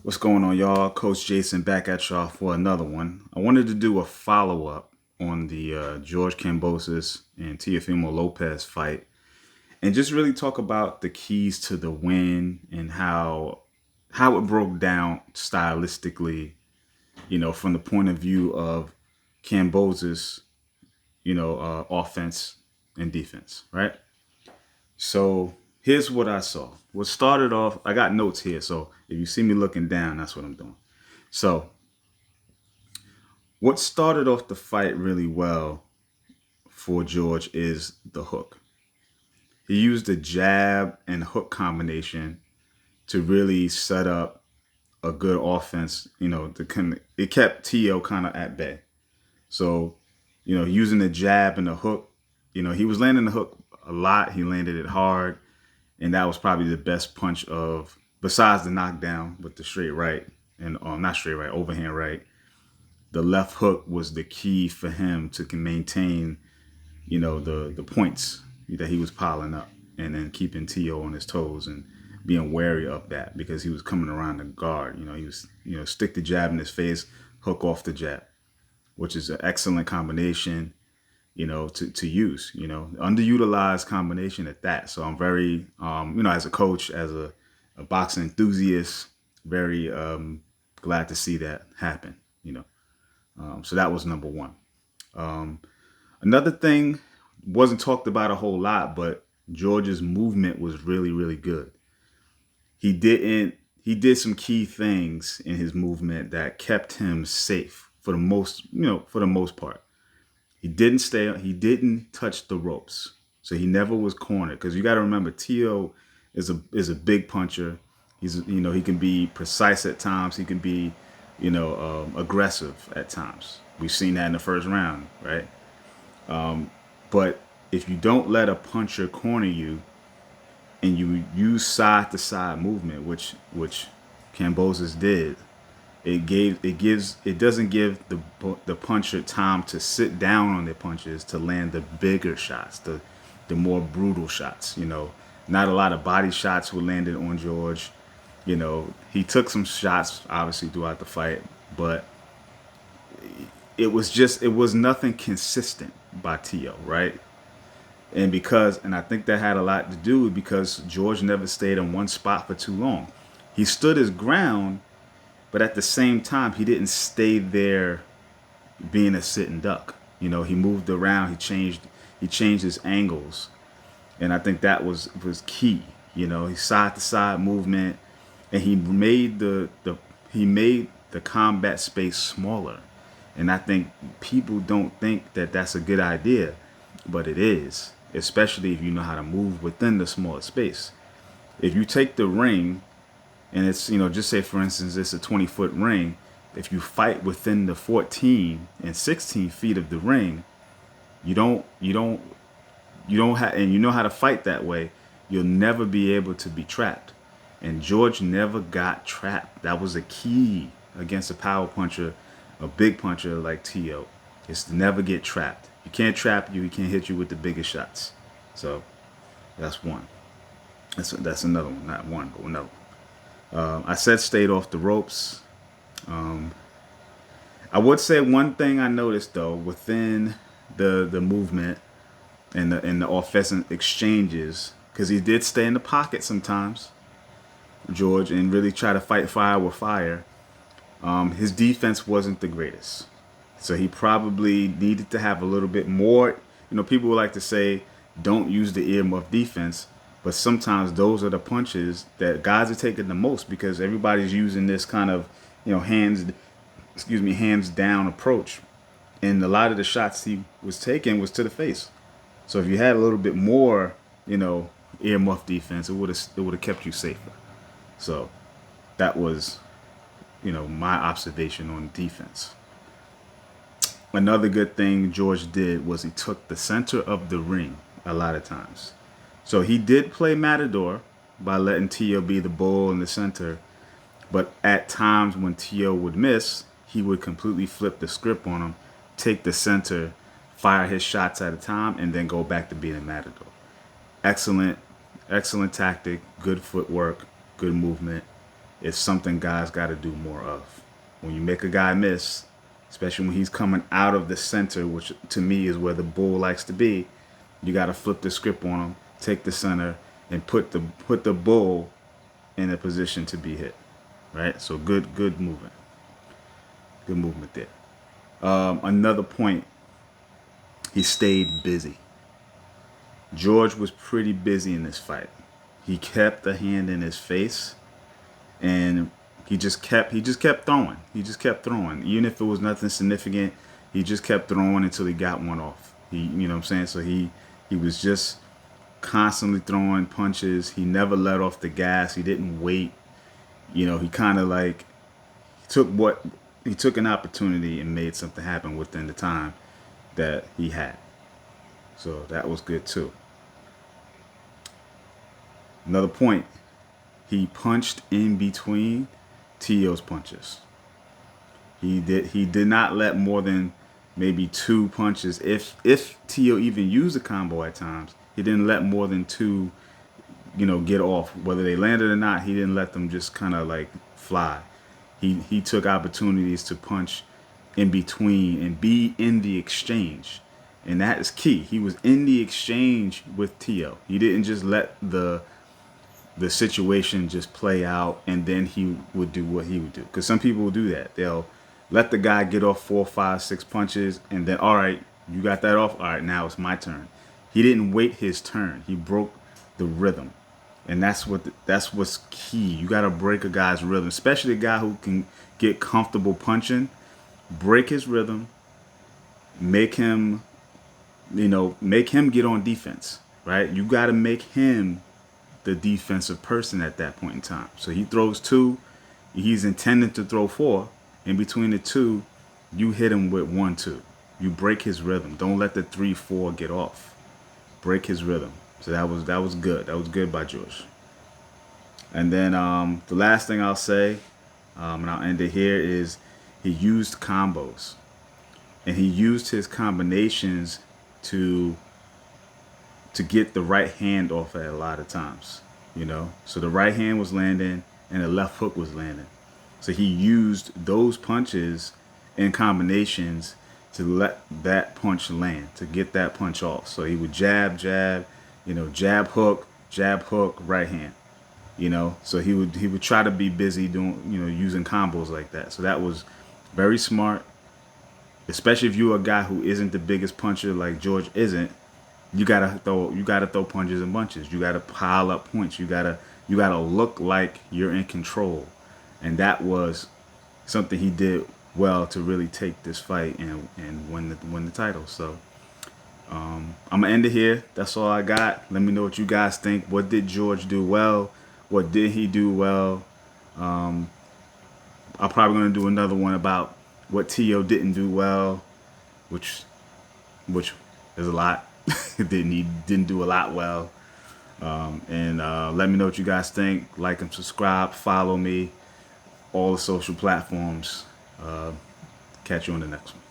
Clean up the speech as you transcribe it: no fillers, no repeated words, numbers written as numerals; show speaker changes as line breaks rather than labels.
What's going on, y'all? Coach Jason back at y'all for another one. I wanted to do a follow up on the George Kambosos and Teofimo Lopez fight and just really talk about the keys to the win and how it broke down stylistically, from the point of view of Kambosos, offense and defense, right? So here's what I saw. What started off, I got notes here, so if you see me looking down, that's what I'm doing. So what started off the fight really well for George is the hook. He used the jab and hook combination to really set up a good offense. It kept Tio kind of at bay. So, using the jab and the hook, he was landing the hook a lot. He landed it hard, and that was probably the best punch of besides the knockdown with the straight right and not straight right, overhand right. The left hook was the key for him to maintain, the points that he was piling up, and then keeping T.O. on his toes and being wary of that because he was coming around the guard. He was, stick the jab in his face, hook off the jab, which is an excellent combination, to use, underutilized combination at that. So I'm very, as a coach, as a boxing enthusiast, very glad to see that happen. So that was number one. Another thing wasn't talked about a whole lot, but George's movement was really, really good. He did some key things in his movement that kept him safe for the most part. He didn't touch the ropes. So he never was cornered. Because you got to remember, Tio is a big puncher. He can be precise at times. He can be, aggressive at times. We've seen that in the first round, right? But if you don't let a puncher corner you and you use side to side movement, which Kambosos did, it doesn't give the puncher time to sit down on their punches to land the bigger shots, the more brutal shots. Not a lot of body shots were landed on George. He took some shots obviously throughout the fight, but it was nothing consistent by Tio, right? And I think that had a lot to do with because George never stayed in one spot for too long. He stood his ground, but at the same time, he didn't stay there being a sitting duck. He moved around, he changed his angles. And I think that was key. He side to side movement, and he made the combat space smaller. And I think people don't think that that's a good idea, but it is, especially if you know how to move within the smaller space. If you take the ring and it's, just say for instance, it's a 20-foot ring. If you fight within the 14 and 16 feet of the ring, you don't have, and you know how to fight that way, you'll never be able to be trapped. And George never got trapped. That was a key against a power puncher, a big puncher like Tio, is to never get trapped. He can't trap you. He can't hit you with the biggest shots. So that's one. That's another one. Not one, but another one. I said stayed off the ropes. I would say one thing I noticed though within the movement and the offensive exchanges, because he did stay in the pocket sometimes, George, and really try to fight fire with fire. His defense wasn't the greatest. So he probably needed to have a little bit more. People would like to say, don't use the earmuff defense. But sometimes those are the punches that guys are taking the most because everybody's using this kind of, hands down approach. And a lot of the shots he was taking was to the face. So if you had a little bit more, earmuff defense, it would have kept you safer. So that was, my observation on defense. Another good thing George did was he took the center of the ring a lot of times. So he did play Matador by letting Tio be the bull in the center. But at times when Tio would miss, he would completely flip the script on him, take the center, fire his shots at a time, and then go back to being a Matador. Excellent tactic, good footwork, good movement. it's something guys got to do more of. When you make a guy miss, especially when he's coming out of the center, which to me is where the bull likes to be, you got to flip the script on him, take the center, and put the bull in a position to be hit. Right? So good movement. Good movement there. Another point, he stayed busy. George was pretty busy in this fight. He kept the hand in his face, and he just kept throwing. He just kept throwing, even if it was nothing significant. He just kept throwing until he got one off. You know what I'm saying? So he was just constantly throwing punches. He never let off the gas. He didn't wait. You know, he kind of like took an opportunity and made something happen within the time that he had. So that was good too. Another point, he punched in between Teo's punches. He did not let more than maybe 2 punches. If Teo even used a combo at times, he didn't let more than 2, get off. Whether they landed or not, he didn't let them just kind of like fly. He took opportunities to punch in between and be in the exchange. And that is key. He was in the exchange with Teo. He didn't just let the situation just play out and then he would do what he would do. Because some people will do that. They'll let the guy get off 4, 5, 6 punches and then, all right, you got that off. All right, now it's my turn. He didn't wait his turn. He broke the rhythm. And that's what's key. You got to break a guy's rhythm, especially a guy who can get comfortable punching. Break his rhythm. Make him get on defense, right? You got to make him the defensive person at that point in time. So he throws 2. He's intending to throw 4. In between the 2, you hit him with 1, 2. You break his rhythm. Don't let the 3, 4 get off. Break his rhythm. So that was good. That was good by George. And then the last thing I'll say, and I'll end it here, is he used combos. And he used his combinations to get the right hand off at a lot of times, So the right hand was landing and the left hook was landing. So he used those punches in combinations to let that punch land, to get that punch off. So he would jab, jab, jab, hook, right hand. So he would try to be busy doing, using combos like that. So that was very smart, especially if you're a guy who isn't the biggest puncher like George isn't. You gotta throw punches and bunches. You gotta pile up points. You gotta look like you're in control, and that was something he did well to really take this fight and win the title. So I'm gonna end it here. That's all I got. Let me know what you guys think. What did George do well? What did he do well? I'm probably gonna do another one about what Teo didn't do well, which is a lot. He didn't do a lot well. And let me know what you guys think. Like and subscribe. Follow me. All the social platforms. Catch you on the next one.